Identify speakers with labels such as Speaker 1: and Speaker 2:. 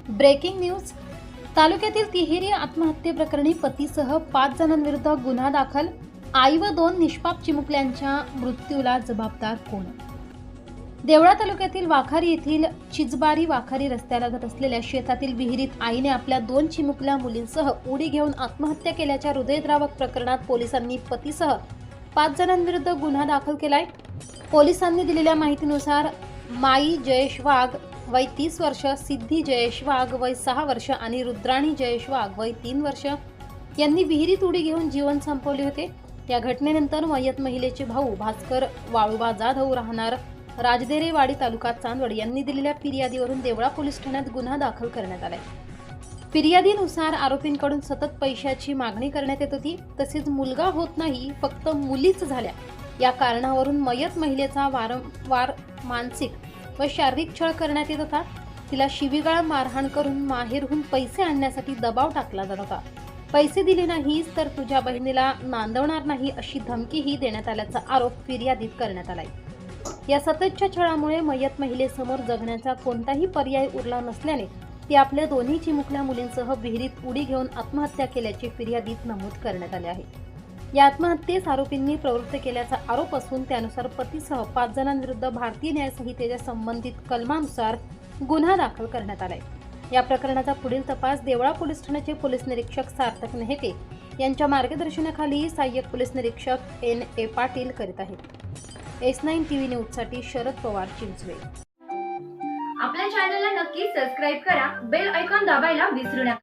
Speaker 1: Breaking news. तालुक्यातील तिहेरी आत्महत्येप्रकरणी पतीसह 5 जणांविरुद्ध गुन्हा दाखल. आई व 2 निष्पाप चिमुकल्यांच्या मृत्यूला जबाबदार कोण? देवळा तालुक्यातील वाखारी येथील चिजबारी वाखारी रस्त्यालगत असलेल्या शेतातील विहिरीत आईने आपल्या 2 चिमुकल्या मुलींसह उडी घेऊन आत्महत्या केल्याच्या हृदयद्रावक प्रकरणात पोलिसांनी पतीसह 5 जणांविरुद्ध गुन्हा दाखल केलाय. पोलिसांनी दिलेल्या माहितीनुसार माई जयेश वाघ वय 30 वर्ष, सिद्धी जयेश वाघ वय 6 वर्ष आणि रुद्राणी जयेश वाघ वय 3 वर्ष यांनी विहिरीत उडी घेऊन जीवन संपवले होते. या घटनेनंतर मयत महिलेचे भाऊ भास्कर वाळुबा जाधव राहणार राजदेरेवाडी तालुका चांदवड यांनी दिलेल्या फिर्यादीवरून देवळा पोलीस ठाण्यात गुन्हा दाखल करण्यात आलाय. फिर्यादीनुसार आरोपींकडून सतत पैशाची मागणी करण्यात येत होती. तसेच मुलगा होत नाही, फक्त मुलीच झाल्या या कारणावरून मयत महिलेचा वारंवार मानसिक व शारीरिक छळ करण्यात येत होता. तिला शिवीगाळ मारहाण करून माहेरहून पैसे आणण्यासाठी दबाव टाकला जात होता. पैसे दिले नाहीस तर तुझ्या बहिणीला नांदवणार नाही अशी धमकीही देण्यात आल्याचा आरोप फिर्यादीत करण्यात आलाय. या सततच्या छळामुळे मयत महिलेसमोर जगण्याचा कोणताही पर्याय उरला नसल्याने ती आपल्या दोन्ही चिमुकल्या मुलींसह विहिरीत उडी घेऊन आत्महत्या केल्याचे फिर्यादीत नमूद करण्यात आले आहे. या आत्महत्येस आरोपींनी प्रवृत्त केल्याचा आरोप असून त्यानुसार पतीसह 5 जणांविरुद्ध भारतीय न्याय संहितेच्या संबंधित कलमानुसार गुन्हा दाखल करण्यात आलाय. या प्रकरणाचा पुढील तपास देवळा पोलीस ठाण्याचे पोलीस निरीक्षक सार्थक नेहते यांच्या मार्गदर्शनाखाली सहाय्यक पोलीस निरीक्षक N.A. पाटील करीत आहेत. S9 TV न्यूजसाठी शरद पवार, चिंचवे.
Speaker 2: आपल्या चॅनलला नक्की सबस्क्राईब करा, बेल आयकॉन दाबायला विसरू नका.